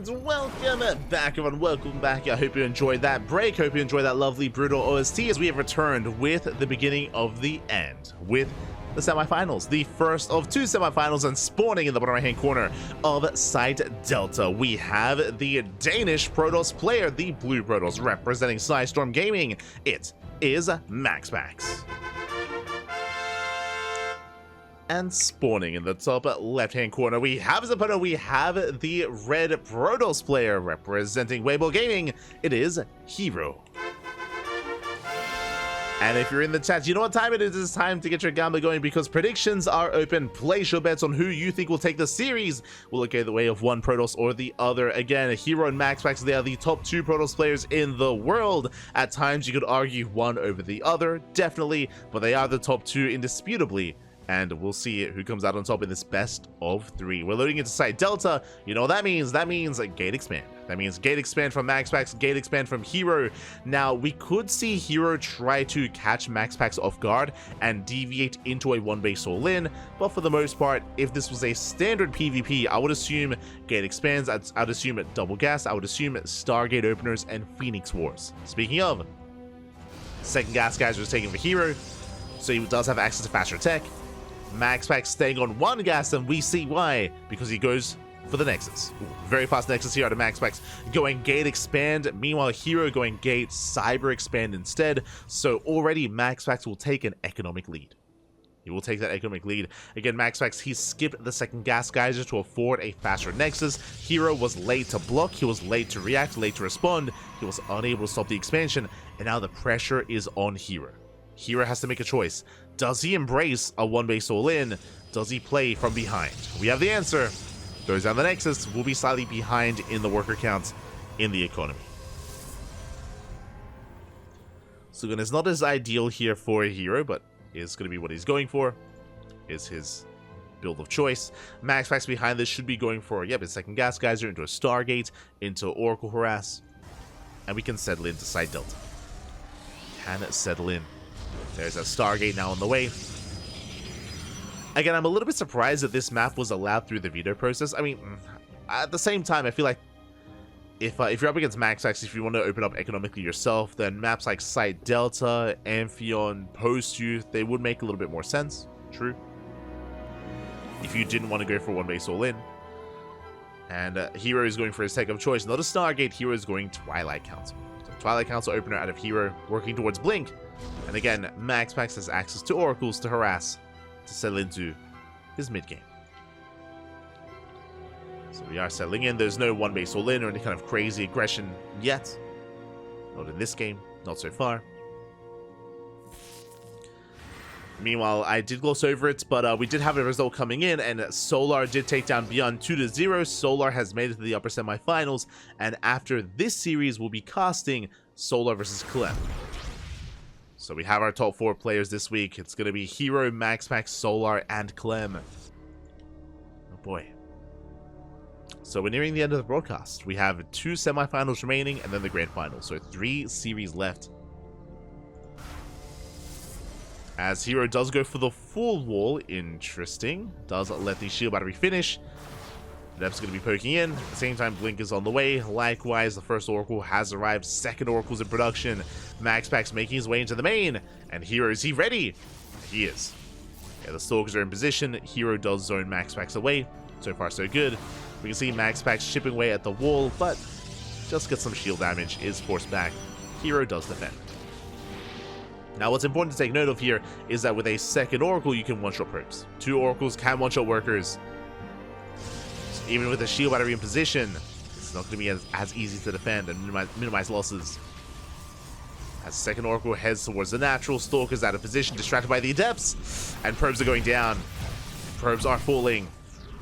And welcome back, everyone. Welcome back. I hope you enjoyed that break. Hope you enjoyed that lovely brutal OST as we have returned with the beginning of the end, with the semifinals, the first of two semifinals, and spawning in the bottom right hand corner of Site Delta. We have the Danish Protoss player, the Blue Protoss, representing Storm Gaming. It is MaxPax. And spawning in the top left-hand corner, we have as opponent, we have the Red Protoss player representing Weibo Gaming. It is herO. And if you're in the chat, you know what time it is. It's time to get your gamba going because predictions are open. Place your bets on who you think will take the series. Will it go the way of one Protoss or the other? Again, herO and MaxPax, they are the top two Protoss players in the world. At times, you could argue one over the other, definitely, but they are the top two indisputably. And we'll see who comes out on top in this best of three. We're loading into Site Delta. You know what that means? That means a gate expand. That means gate expand from MaxPax, gate expand from herO. Now, we could see herO try to catch MaxPax off guard and deviate into a one-base all-in. But for the most part, if this was a standard PvP, I would assume gate expands. I'd assume double gas. I would assume Stargate openers and Phoenix Wars. Speaking of, second gas guys was taken for herO, so he does have access to faster tech. MaxPax staying on one gas, and we see why, because he goes for the Nexus. Ooh, very fast Nexus here out of MaxPax, going gate expand. Meanwhile, herO going gate cyber expand instead. So already MaxPax will take an economic lead. He will take that economic lead. Again, MaxPax, he skipped the second gas geyser to afford a faster Nexus. herO was late to block, he was late to react, late to respond. He was unable to stop the expansion, and now the pressure is on herO. herO has to make a choice. Does he embrace a one-base all-in? Does he play from behind? We have the answer. Goes down the Nexus, will be slightly behind in the worker count in the economy. So again, it's not as ideal here for herO, but is going to be what he's going for. Is his build of choice. MaxPax behind this should be going for, yep, his second gas geyser into a Stargate, into Oracle Harass, and we can settle into Site Delta. Can it settle in? There's a Stargate now on the way. Again, I'm a little bit surprised that this map was allowed through the veto process. I mean, at the same time, I feel like if you're up against MaxPax, if you want to open up economically yourself, then maps like Site Delta, Amphion, Post-Youth, they would make a little bit more sense. True. If you didn't want to go for one base all in. And herO is going for his tech of choice. Not a Stargate, herO is going Twilight Council. So Twilight Council opener out of herO, working towards Blink. And again, MaxPax has access to Oracles to harass, to settle into his mid-game. So we are settling in. There's no one-base all-in or any kind of crazy aggression yet. Not in this game, not so far. Meanwhile, I did gloss over it, but we did have a result coming in, and Solar did take down Beyond 2-0. Solar has made it to the upper semifinals, and after this series, we'll be casting Solar versus Clem. So we have our top four players this week. It's going to be herO, MaxPax, Solar, and Clem. Oh boy. So we're nearing the end of the broadcast. We have two semifinals remaining and then the grand final. So 3 series left. As herO does go for the full wall. Interesting. Does let the shield battery finish. Dev's going to be poking in. At the same time, Blink is on the way. Likewise, the first Oracle has arrived. Second Oracle's in production. MaxPax making his way into the main. And herO, is he ready? He is. Yeah, the Stalkers are in position. herO does zone MaxPax away. So far, so good. We can see MaxPax chipping away at the wall, but just gets some shield damage. Is forced back. herO does defend. Now, what's important to take note of here is that with a second Oracle, you can one-shot probes. 2 Oracles can one-shot workers. Even with a shield battery in position, it's not going to be as easy to defend and minimize losses. As second Oracle heads towards the natural, Stalker's out of position, distracted by the Adepts, and probes are going down. Probes are falling.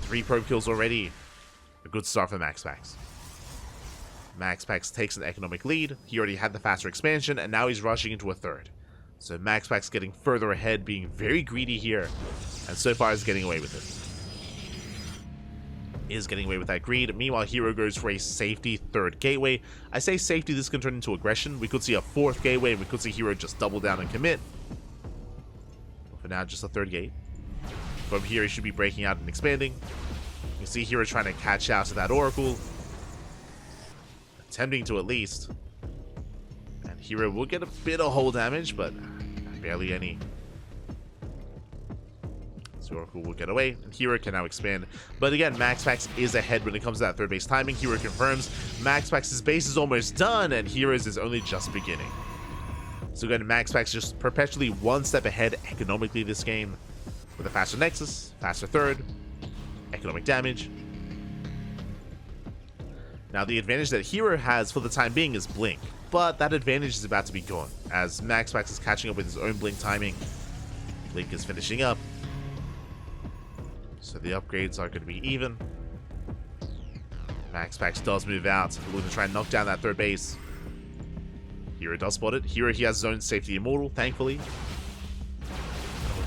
3 probe kills already. A good start for MaxPax. MaxPax takes an economic lead. He already had the faster expansion, and now he's rushing into a third. So MaxPax getting further ahead, being very greedy here, and so far is getting away with it. Is getting away with that greed. Meanwhile, herO goes for a safety third gateway. I say safety, this can turn into aggression. We could see a 4th gateway, and we could see herO just double down and commit. But for now, just a 3rd gate. From here, he should be breaking out and expanding. You can see herO trying to catch out to that Oracle. attempting to at least. And herO will get a bit of hull damage, but barely any. So Oracle will get away, and herO can now expand. But again, MaxPax is ahead when it comes to that third base timing. herO confirms MaxPax's base is almost done, and herO's is only just beginning. So again, MaxPax just perpetually one step ahead economically this game, with a faster Nexus, faster third, economic damage. Now the advantage that herO has for the time being is Blink, but that advantage is about to be gone, as MaxPax is catching up with his own Blink timing. Blink is finishing up, so the upgrades are going to be even. MaxPax does move out, looking to try and knock down that third base. herO does spot it. herO, he has his own safety immortal, thankfully.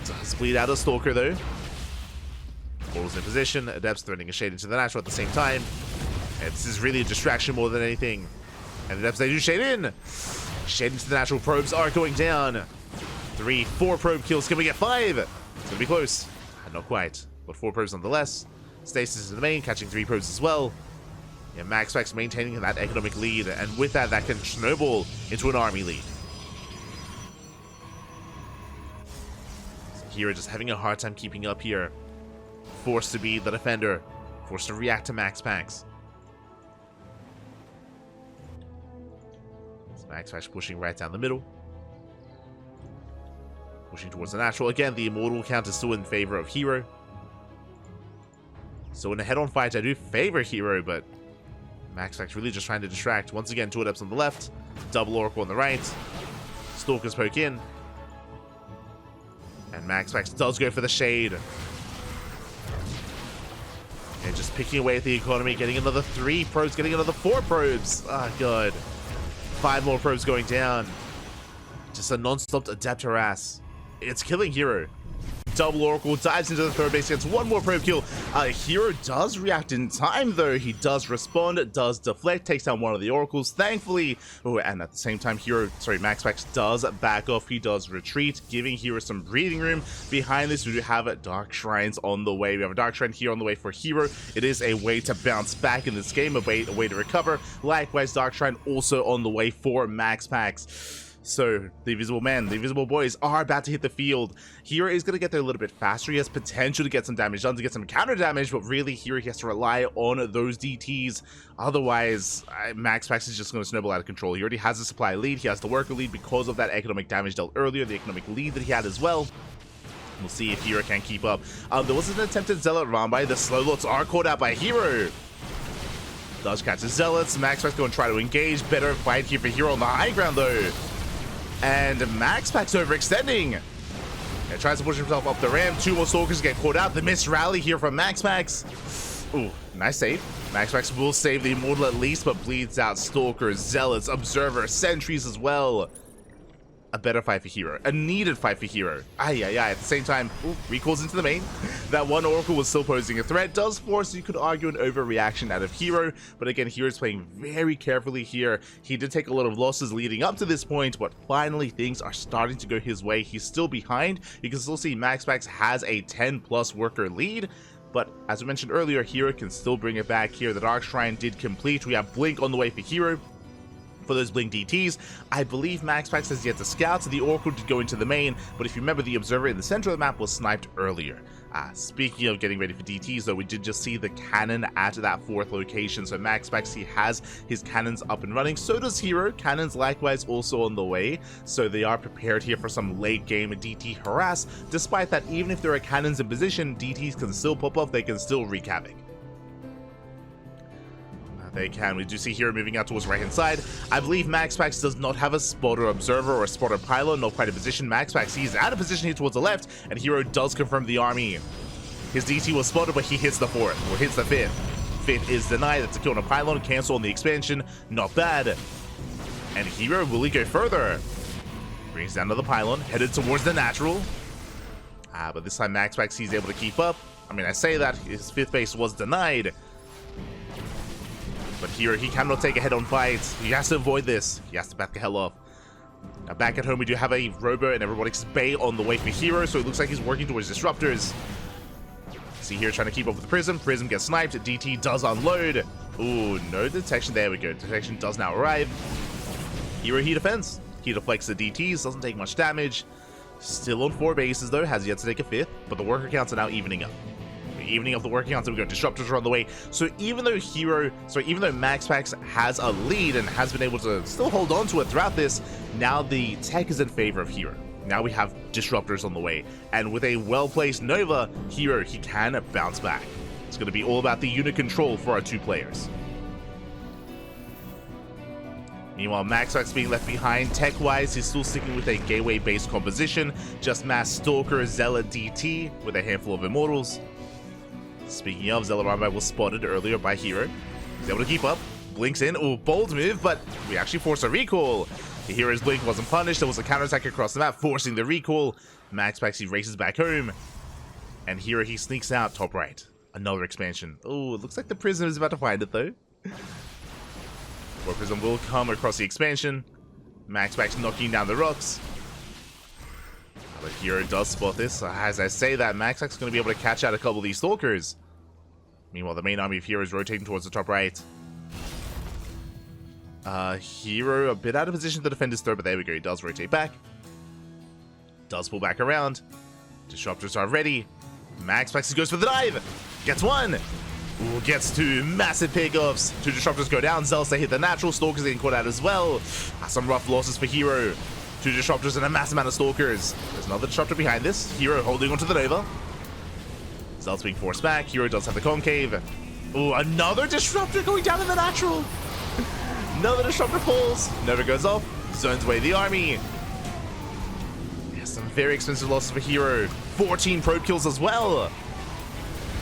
Does bleed out a Stalker though. Immortal's in position, Adept's threatening a shade into the natural at the same time. And this is really a distraction more than anything. And Adepts, they do shade in. Shade into the natural. Probes are going down. 3, 4 probe kills. Can we get 5? It's gonna be close. Not quite, but 4 probes nonetheless. Stasis in the main, catching 3 probes as well. Yeah, MaxPax maintaining that economic lead, and with that, that can snowball into an army lead. So herO just having a hard time keeping up here. Forced to be the defender, forced to react to MaxPax. So MaxPax pushing right down the middle. Pushing towards the natural. Again, the immortal count is still in favor of herO. So in a head-on fight, I do favor herO, but MaxPax really just trying to distract. Once again, 2 Adepts on the left, double Oracle on the right. Stalkers poke in. And MaxPax does go for the shade. And just picking away at the economy, getting another 3 probes, getting another 4 probes. Ah, God. 5 more probes going down. Just a non-stop Adept harass. It's killing herO. Double Oracle dives into the third base, gets 1 more probe kill. herO does react in time though. He does respond, does deflect, takes down 1 of the Oracles, thankfully. Oh, and at the same time, MaxPax does back off. He does retreat, giving herO some breathing room. Behind this, we do have Dark Shrines on the way. We have a Dark Shrine here on the way for herO. It is a way to bounce back in this game, a way to recover. Likewise, Dark Shrine also on the way for MaxPax. So, the Invisible Men, the Invisible Boys are about to hit the field. herO is going to get there a little bit faster. He has potential to get some damage done, to get some counter damage, but really here he has to rely on those DTs. Otherwise, MaxPax is just going to snowball out of control. He already has a supply lead. He has the worker lead because of that economic damage dealt earlier, the economic lead that he had as well. We'll see if herO can keep up. There was an attempted Zealot run by. The Slow Lots are caught out by herO. Does catch the Zealots. MaxPax going to try to engage. Better fight here for herO on the high ground though. And MaxPax overextending. And tries to push himself up the ramp. 2 more Stalkers get caught out. The missed rally here from MaxPax. Ooh, nice save. MaxPax will save the Immortal at least, but bleeds out Stalkers, Zealots, Observer, Sentries as well. A better fight for herO. A needed fight for herO. At the same time, recalls into the main. That 1 Oracle was still posing a threat. Does force, you could argue, an overreaction out of herO. But again, herO's playing very carefully here. He did take a lot of losses leading up to this point, but finally things are starting to go his way. He's still behind. You can still see MaxPax has a 10+ worker lead. But as I mentioned earlier, herO can still bring it back here. The Dark Shrine did complete. We have Blink on the way for herO. For those Blink DTs, I believe MaxPax has yet to scout, so the Oracle did go into the main, but if you remember, the Observer in the center of the map was sniped earlier. Speaking of getting ready for DTs though, we did just see the cannon at that 4th location, so MaxPax, he has his cannons up and running, so does herO. Cannons likewise also on the way, so they are prepared here for some late game DT harass, despite that even if there are cannons in position, DTs can still pop off, they can still wreak havoc. They can. We do see herO moving out towards the right-hand side. I believe MaxPax does not have a spotter observer or a spotter pylon, not quite in position. MaxPax, he's out of position here towards the left, and herO does confirm the army. His DT was spotted, but he hits the 4th, or hits the 5th. 5th is denied. That's a kill on a pylon, cancel on the expansion. Not bad. And herO, will he go further? Brings down to the pylon, headed towards the natural. But this time MaxPax, he's able to keep up. I mean, I say that, his 5th base was denied. But here, he cannot take a head-on fight. He has to avoid this. He has to back the hell off. Now, back at home, we do have a Robo and a Robotics Bay on the way for herO, so it looks like he's working towards Disruptors. See here, trying to keep up with the Prism. Prism gets sniped. DT does unload. Ooh, no detection. There we go. Detection does now arrive. herO he defends. He deflects the DTs, doesn't take much damage. Still on 4 bases though, has yet to take a 5th, but the worker counts are now evening up. Evening up the worker counts, we got disruptors are on the way. So even though MaxPax has a lead and has been able to still hold on to it throughout this, now the tech is in favor of herO. Now we have disruptors on the way, and with a well-placed Nova, herO he can bounce back. It's going to be all about the unit control for our 2 players. Meanwhile, MaxPax being left behind tech-wise, he's still sticking with a gateway-based composition, just Mass Stalker, Zealot, DT, with a handful of Immortals. Speaking of, Zealot Armor was spotted earlier by herO. He's able to keep up, blinks in, oh, bold move, but we actually force a recall. The hero's blink wasn't punished, there was a counterattack across the map, forcing the recall. MaxPax, he races back home, and herO, he sneaks out top right. Another expansion. Oh, it looks like the Prism is about to find it though. War Prism will come across the expansion. MaxPax knocking down the rocks. But herO does spot this. As I say that, MaxPax is going to be able to catch out a couple of these Stalkers. Meanwhile, the main army of herO is rotating towards the top right. herO a bit out of position to defend his third, but there we go. He does rotate back. Does pull back around. Disruptors are ready. MaxPax goes for the dive. Gets one. Ooh, gets 2 massive pickoffs. 2 disruptors go down. Zealots, they hit the natural. Stalkers getting caught out as well. Some rough losses for herO. 2 disruptors and a massive amount of Stalkers. There's another disruptor behind this. herO holding onto the Nova. Zealots being forced back. herO does have the concave. Ooh, another disruptor going down in the natural. Another disruptor falls. Nova goes off. Zones away the army. Yeah, some very expensive losses for herO. 14 probe kills as well.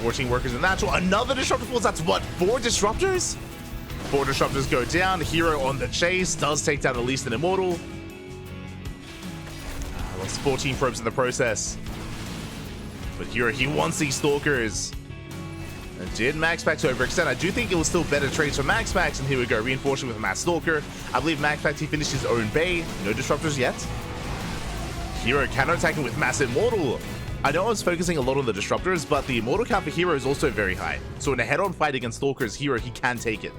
14 workers in natural. Another disruptor falls. That's what? 4 disruptors? 4 disruptors go down. herO on the chase. Does take down at least an immortal. Lost 14 probes in the process. But herO, he wants these Stalkers. And did MaxPax overextend? I do think it was still better trades for MaxPax. And here we go. Reinforcing with a Mass Stalker. I believe MaxPax, he finished his own bay. No disruptors yet. herO counterattacking with Mass Immortal. I know I was focusing a lot on the disruptors, but the immortal count for herO is also very high. So in a head-on fight against Stalkers, herO, he can take it.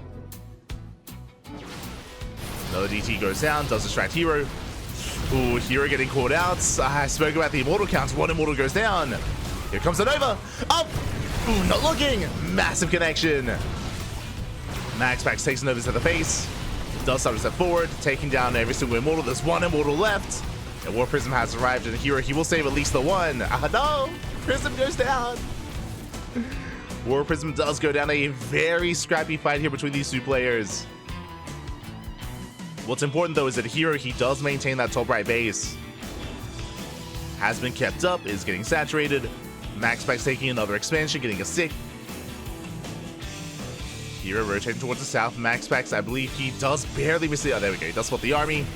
Another DT goes down, does distract herO. Ooh, herO getting caught out. I spoke about the immortal counts. 1 immortal goes down. Here comes the Nova. Up! Ooh, not looking. Massive connection. MaxPax takes Nova to the face. Does start to step forward, taking down every single immortal. There's 1 immortal left. And War Prism has arrived, and herO, he will save at least the 1. No! Prism goes down! War Prism does go down. A very scrappy fight here between these 2 players. What's important, though, is that herO, he does maintain that top right base. Has been kept up, is getting saturated. MaxPax taking another expansion, getting a 6th. herO rotating towards the south. MaxPax, I believe he does barely miss it. Oh, there we go. He does spot the army.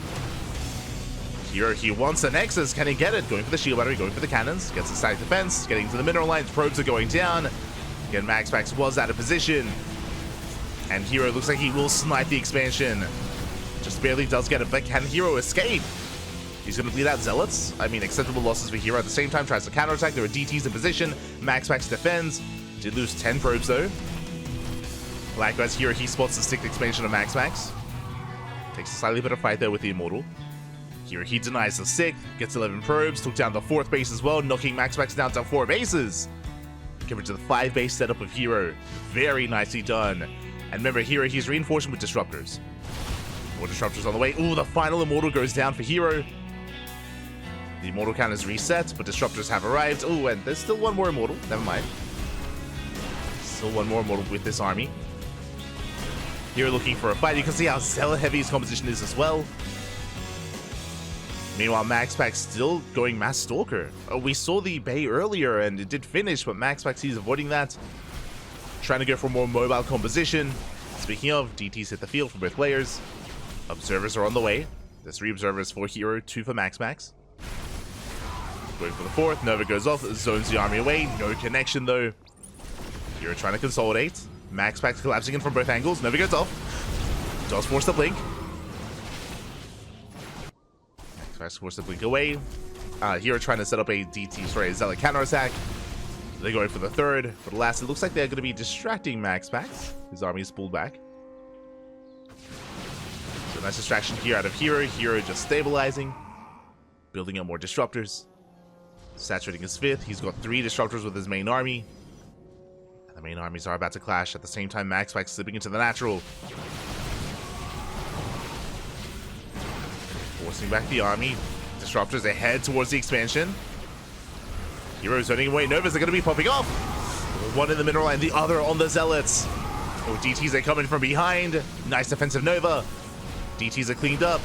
herO, he wants a Nexus. Can he get it? Going for the shield battery, going for the cannons. Gets the static defense, getting to the mineral lines. Probes are going down. Again, MaxPax was out of position. And herO looks like he will snipe the expansion. Just barely does get it, but can herO escape? He's going to bleed out Zealots. I mean, acceptable losses for herO. At the same time, tries to counterattack. There are DTs in position. MaxPax defends. Did lose 10 probes, though. Likewise, herO, he spots the 6th expansion of MaxPax. Takes a slightly better fight, though, with the Immortal. herO, he denies the 6th. Gets 11 probes. Took down the 4th base as well, knocking MaxPax down to 4 bases. Compared to the 5 base setup of herO. Very nicely done. And remember, herO, he's reinforcing with disruptors. More disruptors on the way. Ooh, the final immortal goes down for herO. The immortal count is reset, but disruptors have arrived. Ooh, and there's still 1 more immortal. Never mind. Still 1 more immortal with this army. herO looking for a fight. You can see how Zealot heavy his composition is as well. Meanwhile, MaxPax still going Mass Stalker. We saw the Bay earlier, and it did finish, but MaxPax, he's avoiding that. Trying to go for a more mobile composition. Speaking of, DTs hit the field for both players. Observers are on the way. There's 3 observers for herO, 2 for MaxPax. Going for the 4th. Nova goes off, zones the army away. No connection, though. herO trying to consolidate. MaxPax collapsing in from both angles. Nova goes off. Does force the blink. MaxPax force the blink away. herO trying to set up a DT, sorry, a Zealot counterattack. They're going for the third, but alas, it looks like they're going to be distracting MaxPax. His army is pulled back. So nice distraction here out of herO. herO just stabilizing, building up more disruptors, saturating his fifth. He's got 3 disruptors with his main army. And the main armies are about to clash. At the same time, MaxPax slipping into the natural. Forcing back the army. Disruptors ahead towards the expansion. herO's turning away. Novas are going to be popping off. One in the mineral line, the other on the Zealots. Oh, DTs are coming from behind. Nice defensive Nova. DTs are cleaned up.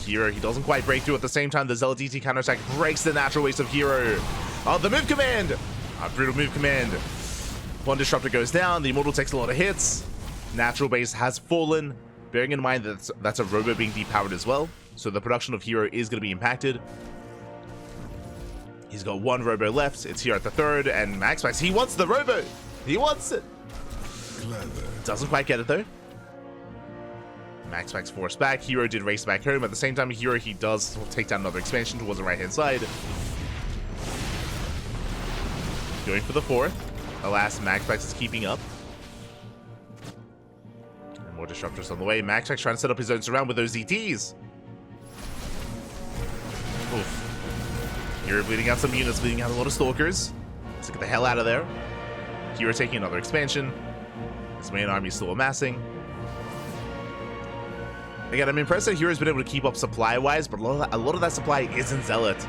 herO, he doesn't quite break through. At the same time, the Zealot DT counterattack breaks the natural waste of herO. Oh, the move command. Brutal move command. One disruptor goes down. The Immortal takes a lot of hits. Natural base has fallen. Bearing in mind that that's a robo being depowered as well. So the production of herO is going to be impacted. He's got 1 robo left. It's here at the third, and MaxPax, he wants the robo. He wants it. Clever. Doesn't quite get it though. MaxPax forced back. herO did race back home. At the same time, herO, he does take down another expansion towards the right-hand side. Going for the fourth. Alas, MaxPax is keeping up. And more disruptors on the way. MaxPax trying to set up his own surround with those ZTs. Oof. herO bleeding out some units, bleeding out a lot of stalkers. Let's get the hell out of there. herO taking another expansion. His main army is still amassing. Again, I'm impressed that herO's been able to keep up supply-wise, but a lot of that supply isn't Zealot.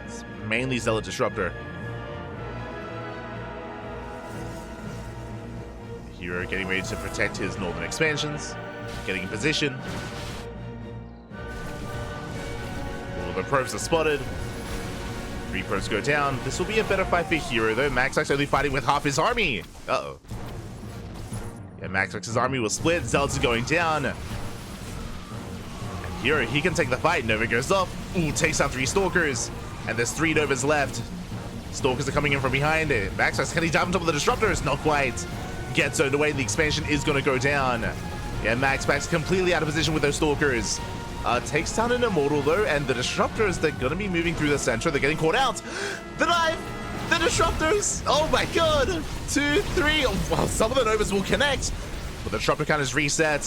It's mainly Zealot Disruptor. herO getting ready to protect his northern expansions, getting in position. The probes are spotted. 3 probes go down. This will be a better fight for herO though. MaxPax only fighting with half his army. Uh-oh. Yeah, MaxPax's army was split. Zealots are going down. And herO, he can take the fight. Nova goes up. Ooh, takes out 3 stalkers. And there's 3 Novas left. Stalkers are coming in from behind it. MaxPax, can he dive on top of the disruptors? Not quite. Gets zoned away. The expansion is going to go down. Yeah, MaxPax completely out of position with those stalkers. Takes down an Immortal though, and the disruptors, they're gonna be moving through the center. They're getting caught out. The knife! The disruptors! Oh my god! 2, 3. Oh, well, some of the Novas will connect, but the disruptor count is reset.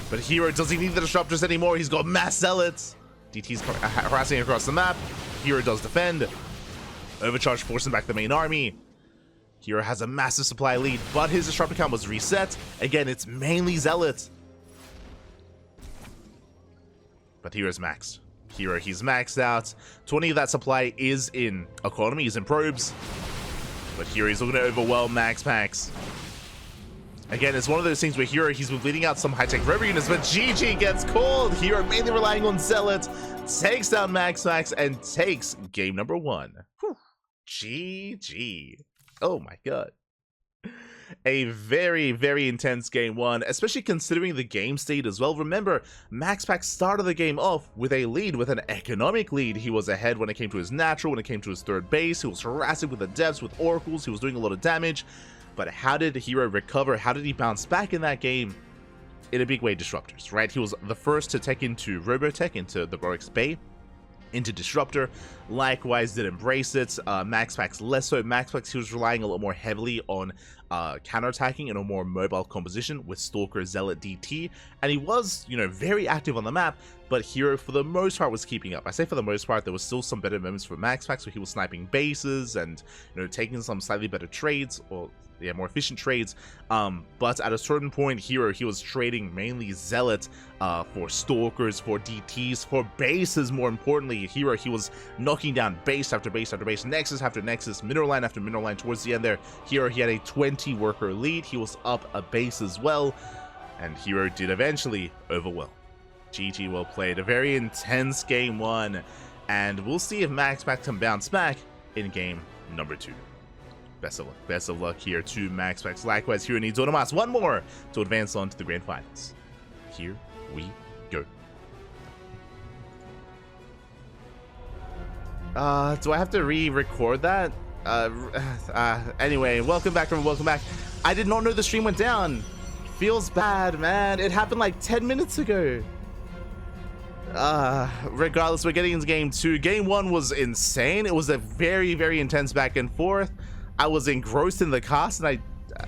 But herO doesn't need the disruptors anymore. He's got mass Zealots. DT's harassing across the map. herO does defend. Overcharge forcing back the main army. herO has a massive supply lead, but his disruptor count was reset. Again, it's mainly Zealots. But herO's maxed. herO, he's maxed out. 20 of that supply is in economy, is in probes. But herO's looking to overwhelm MaxPax. Again, it's one of those things where herO, he's been bleeding out some high-tech robo units, but GG gets called. herO mainly relying on Zealot, takes down MaxPax, and takes game number 1. Whew. GG. Oh my god. A very, very intense game 1, especially considering the game state as well. Remember, MaxPax started the game off with a lead, with an economic lead. He was ahead when it came to his natural, when it came to his third base. He was harassing with the depths, with oracles. He was doing a lot of damage. But how did herO recover? How did he bounce back in that game? In a big way, disruptors, right? He was the first to tech into Robotech, into the Borix Bay, into Disruptor. Likewise did embrace it. MaxPax less so. MaxPax, he was relying a lot more heavily on counterattacking in a more mobile composition with Stalker, Zealot, DT, and he was, you know, very active on the map, but herO for the most part was keeping up. I say for the most part, there was still some better moments for MaxPax where he was sniping bases and, you know, taking some slightly better trades, or yeah, more efficient trades, but at a certain point, herO, he was trading mainly Zealot for Stalkers, for DTs, for bases. More importantly, herO, he was knocking down base after base after base, Nexus after Nexus, mineral line after mineral line. Towards the end there, herO, he had a 20 worker lead. He was up a base as well, and herO did eventually overwhelm. GG, well played. A very intense game 1, and we'll see if MaxPax can bounce back in game number 2. Best of luck here to MaxPax. Likewise, herO needs Automas one more to advance on to the grand finals. Here we go. Do I have to re-record that? Anyway, welcome back. I did not know the stream went down. Feels bad, man. It happened like 10 minutes ago. Regardless, we're getting into game 2. Game 1 was insane. It was a very, very intense back and forth. I was engrossed in the cast, and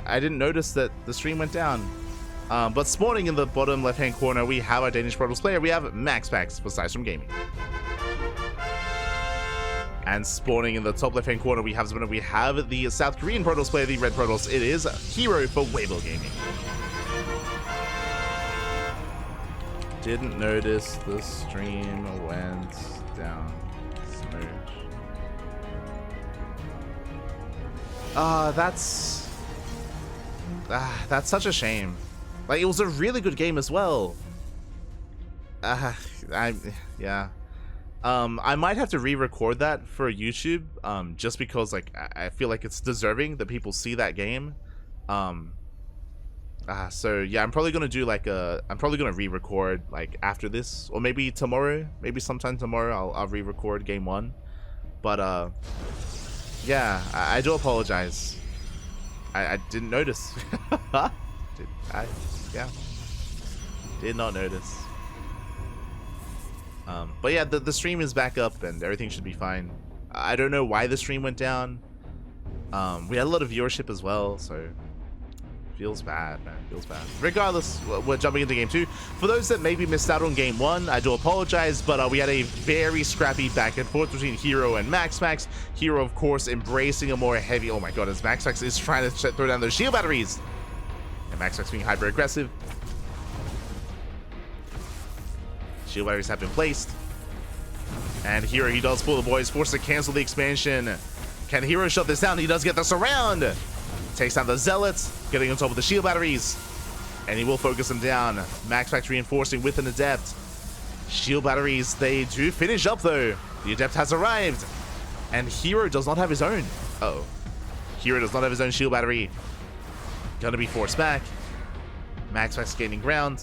I didn't notice that the stream went down. But spawning in the bottom left-hand corner, we have our Danish Protoss player. We have MaxPax for Size from Gaming. And spawning in the top left-hand corner, we have the South Korean Protoss player, the Red Protoss. It is herO for Weibo Gaming. Didn't notice the stream went down. Smooch. That's such a shame. Like, it was a really good game as well. Yeah. I might have to re-record that for YouTube, just because, like, I feel like it's deserving that people see that game. So yeah, I'm probably gonna do like I'm probably gonna re-record like after this, or maybe tomorrow, maybe sometime tomorrow I'll re-record game 1. But yeah, I do apologize. I didn't notice. Did not notice. But yeah, the stream is back up and everything should be fine. I don't know why the stream went down. We had a lot of viewership as well, so feels bad, man. Feels bad. Regardless, we're jumping into game 2. For those that maybe missed out on game 1, I do apologize, but we had a very scrappy back and forth between herO and MaxPax. herO, of course, embracing a more heavy. Oh my god, as MaxPax is trying to throw down those shield batteries, and MaxPax being hyper aggressive. Shield batteries have been placed. And herO, he does pull the boys, forced to cancel the expansion. Can herO shut this down? He does get the surround. Takes down the Zealots, getting on top of the shield batteries. And he will focus them down. MaxPax reinforcing with an Adept. Shield batteries, they do finish up though. The Adept has arrived. And herO does not have his own. Uh-oh. herO does not have his own shield battery. Gonna be forced back. MaxPax gaining ground.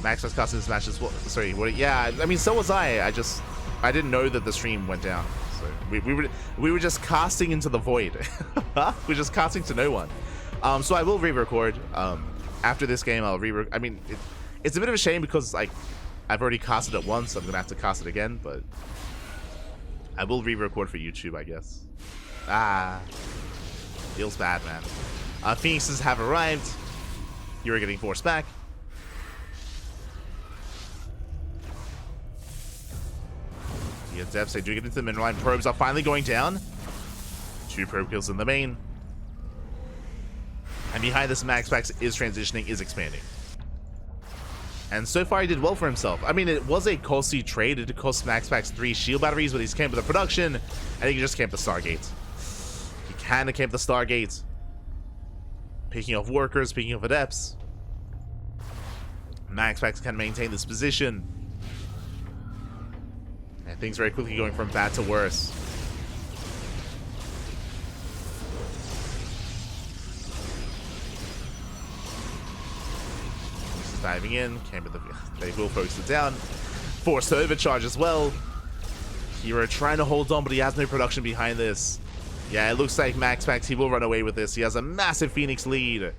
MaxPax casting smash as well. Sorry, what? Yeah, I mean, so was I. I didn't know that the stream went down. So we were just casting into the void. We're just casting to no one. So I will re-record. After this game, I'll I mean, it's a bit of a shame because like I've already casted it once. So I'm gonna have to cast it again, but I will re-record for YouTube, I guess. Feels bad, man. Phoenixes have arrived. You're getting forced back. The Adepts, they do get into the mineral line. Probes are finally going down. 2 probe kills in the main. And behind this, MaxPax is transitioning, is expanding. And so far, he did well for himself. I mean, it was a costly trade. It cost MaxPax 3 shield batteries, but he's camped the production, and he can just camp the Stargate. He can camp the Stargate. Picking off workers, picking off Adepts. MaxPax can maintain this position. And things very quickly going from bad to worse. This is diving in. They will focus it down. Forced to overcharge as well. herO trying to hold on, but he has no production behind this. Yeah, it looks like MaxPax, he will run away with this. He has a massive Phoenix lead.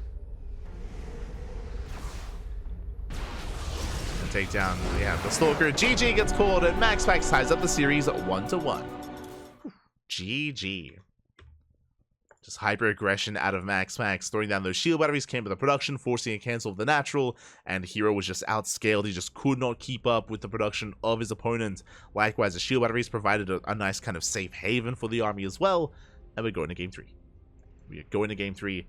Takedown. Yeah, the Stalker. GG gets called, and MaxPax ties up the series 1-1. GG. Just hyper aggression out of MaxPax, throwing down those shield batteries, came to the production, forcing a cancel of the natural, and herO was just outscaled. He just could not keep up with the production of his opponent. Likewise, the shield batteries provided a nice kind of safe haven for the army as well, and we're going to game 3. We are going to game 3.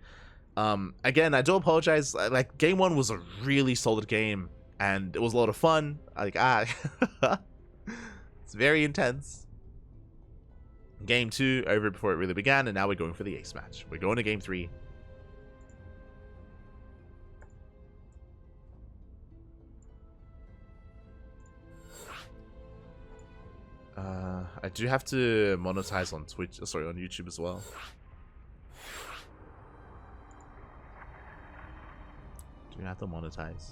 Again, I do apologize. Like, game 1 was a really solid game. And it was a lot of fun. Like, it's very intense. Game 2 over before it really began, and now we're going for the ace match. We're going to game 3. I do have to monetize on Twitch, sorry, on YouTube as well. Do have to monetize.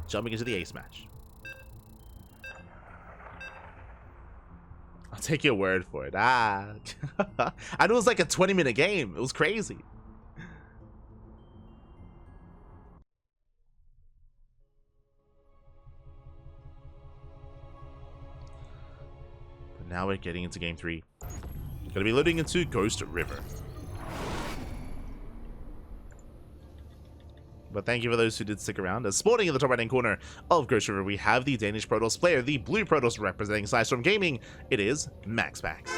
Jumping into the ace match. take your word for it. And it was like a 20-minute game. It was crazy. But now we're getting into game 3. Gonna be loading into Ghost River. But thank you for those who did stick around. As spawning in the top right-hand corner of Ghost River, we have the Danish Protoss player, the blue Protoss representing Sidestorm Gaming. It is MaxPax.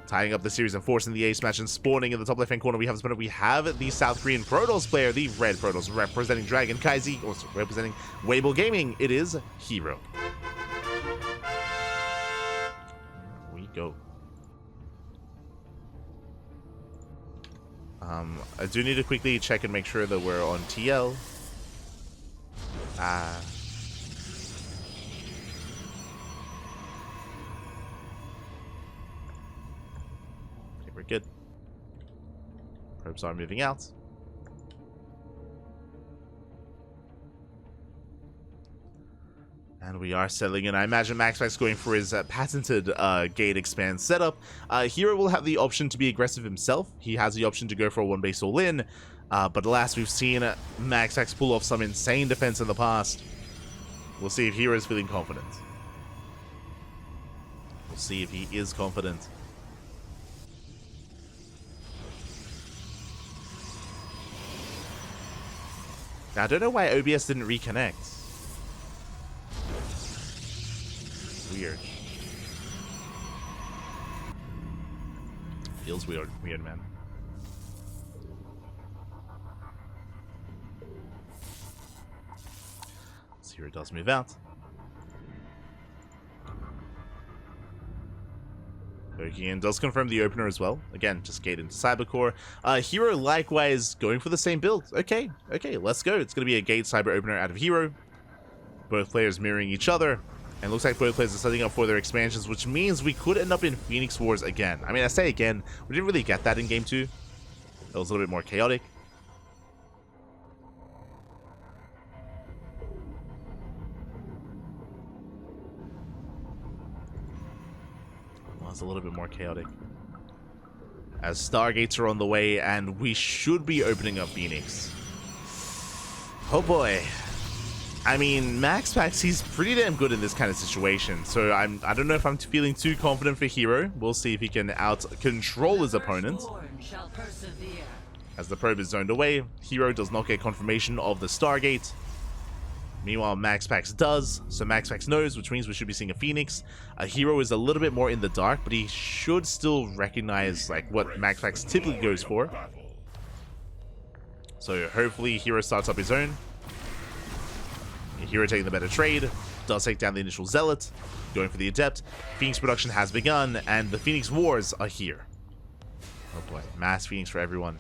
Tying up the series and forcing the ace match and spawning in the top left-hand corner, we have the South Korean Protoss player, the red Protoss representing Dragon Kaizi, also representing Weibo Gaming. It is herO. Here we go. I do need to quickly check and make sure that we're on TL. Okay, we're good. Probes are moving out. And we are settling in. I imagine MaxPax going for his patented gate expand setup. herO will have the option to be aggressive himself. He has the option to go for a 1-base all-in. But alas, we've seen MaxPax pull off some insane defense in the past. We'll see if herO is feeling confident. We'll see if he is confident. Now, I don't know why OBS didn't reconnect. Weird. Feels weird, man. So here it does move out. Again, does confirm the opener as well. Again, just gate into Cybercore. herO likewise going for the same build. Okay, let's go. It's going to be a gate cyber opener out of herO. Both players mirroring each other. And looks like both players are setting up for their expansions, which means we could end up in Phoenix Wars again. I mean, I say again, we didn't really get that in Game 2. It was a little bit more chaotic. It was a little bit more chaotic. As Stargates are on the way, and we should be opening up Phoenix. Oh boy. I mean, MaxPax, he's pretty damn good in this kind of situation, so I don't know if I'm feeling too confident for herO. We'll see if he can out-control his opponent. As the probe is zoned away, herO does not get confirmation of the Stargate. Meanwhile, MaxPax does, so MaxPax knows, which means we should be seeing a Phoenix. herO is a little bit more in the dark, but he should still recognize like what MaxPax typically goes for. So hopefully herO starts up his own. herO taking the better trade, does take down the initial Zealot, going for the Adept. Phoenix production has begun, and the Phoenix Wars are here. Oh boy, mass Phoenix for everyone.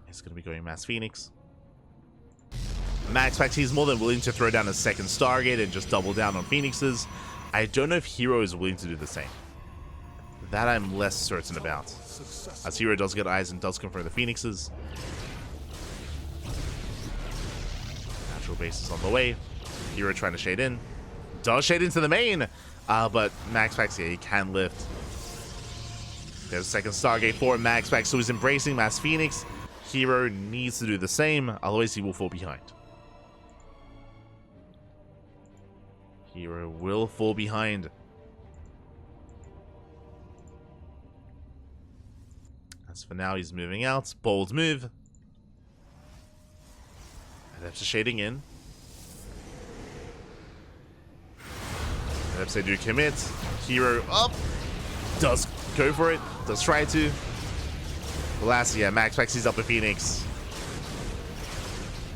It's going to be going mass Phoenix. MaxPax, he's more than willing to throw down a second Stargate and just double down on Phoenixes. I don't know if herO is willing to do the same. That I'm less certain about. As herO does get eyes and does confirm the Phoenixes. Natural base is on the way. herO trying to shade in. Does shade into the main. But MaxPax, yeah, he can lift. There's a second Stargate for MaxPax, so he's embracing Mass Phoenix. herO needs to do the same, otherwise he will fall behind. herO will fall behind. As for now, he's moving out. Bold move. Adepts shading in. Adepts do commit. herO up. Does go for it. Does try to. Last, yeah, MaxPax, he's up a Phoenix.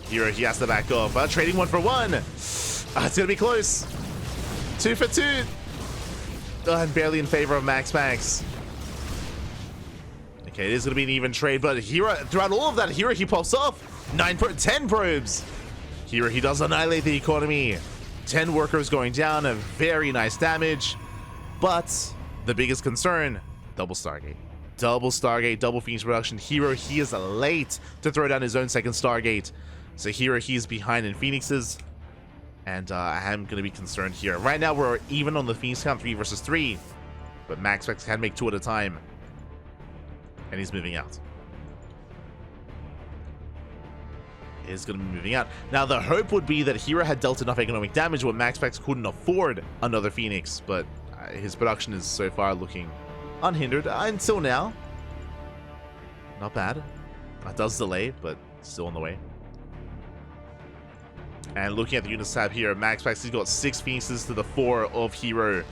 herO, he has to back off. Trading 1 for 1. It's going to be close. 2 for 2. And barely in favor of MaxPax. Okay, it is going to be an even trade, but herO, throughout all of that, herO, he pops off. 10 probes. herO, he does annihilate the economy. 10 workers going down, a very nice damage. But the biggest concern, Double Stargate. Double Stargate, double Phoenix production. herO, he is late to throw down his own second Stargate. So herO, he is behind in Phoenixes. And I am going to be concerned here. Right now, we're even on the Phoenix count, 3 versus 3. But MaxPax can make 2 at a time. And he's moving out. Is going to be moving out. Now, the hope would be that herO had dealt enough economic damage where MaxPax couldn't afford another Phoenix. But his production is so far looking unhindered until now. Not bad. That does delay, but still on the way. And looking at the units tab here, MaxPax, he's got 6 Phoenixes to the 4 of herO.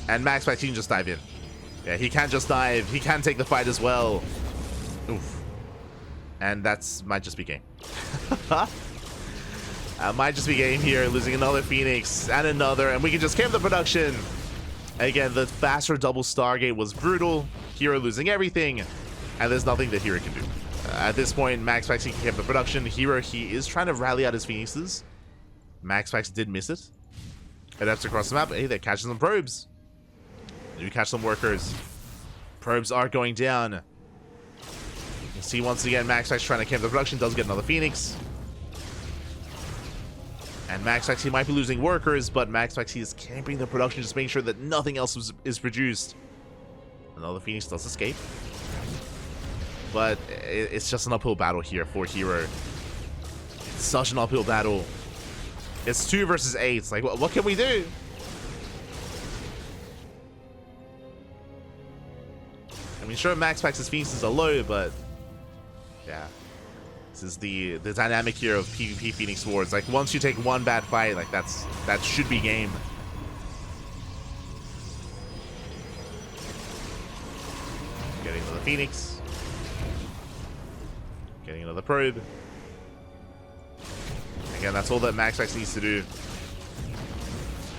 And MaxPax, he can just dive in. Yeah, he can just dive. He can take the fight as well. Oof. And that's might just be game. Might just be game here, losing another Phoenix and another, and we can just camp the production. Again, the faster double Stargate was brutal. herO losing everything, and there's nothing that herO can do. At this point, MaxPax, he can camp the production. herO, he is trying to rally out his Phoenixes. MaxPax did miss it. Adapts across the map. Hey, they're catching some probes. Do catch some workers. Probes are going down. You can see once again, MaxPax trying to camp the production. Does get another Phoenix. And MaxPax, he might be losing workers, but MaxPax, he is camping the production, just making sure that nothing else is produced. Another Phoenix does escape. But it's just an uphill battle here for herO. It's such an uphill battle. It's 2 versus 8. It's like, what can we do? I mean, sure, MaxPax's Phoenixes are low, but yeah. This is the dynamic here of PvP Phoenix Wars. Like, once you take one bad fight, like, that should be game. Getting another Phoenix. Getting another probe. Again, that's all that MaxPax needs to do.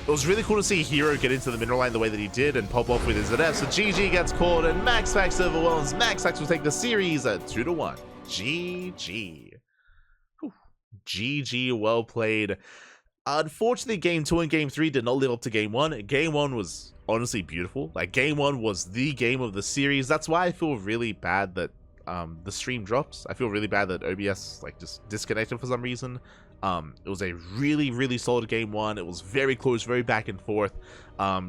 It was really cool to see herO get into the mineral line the way that he did and pop off with his ZF. So GG gets called and MaxPax overwhelms. MaxPax will take the series at 2-1. GG. Whew. GG, well played. Unfortunately, Game 2 and Game 3 did not live up to Game 1. Game 1 was honestly beautiful. Like, Game 1 was the game of the series. That's why I feel really bad that the stream dropped. I feel really bad that OBS like just disconnected for some reason. It was a really solid Game 1. It was very close, very back and forth.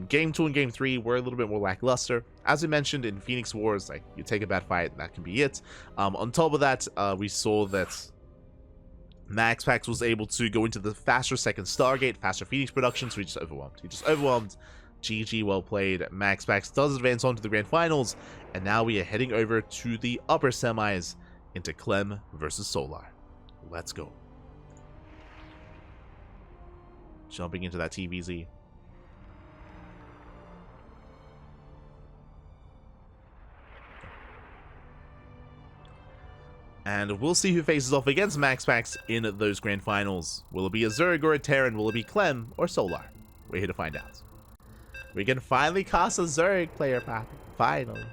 Game 2 and Game 3 were a little bit more lackluster. As I mentioned in Phoenix Wars, like, you take a bad fight, that can be it. On top of that, we saw that MaxPax was able to go into the faster second Stargate, faster Phoenix production, so he just overwhelmed. GG, well played. MaxPax does advance on to the grand finals, and now we are heading over to the upper semis into Clem versus Solar. Let's go. Jumping into that TVZ. And we'll see who faces off against MaxPax in those grand finals. Will it be a Zerg or a Terran? Will it be Clem or Solar? We're here to find out. We can finally cast a Zerg player path. Finally.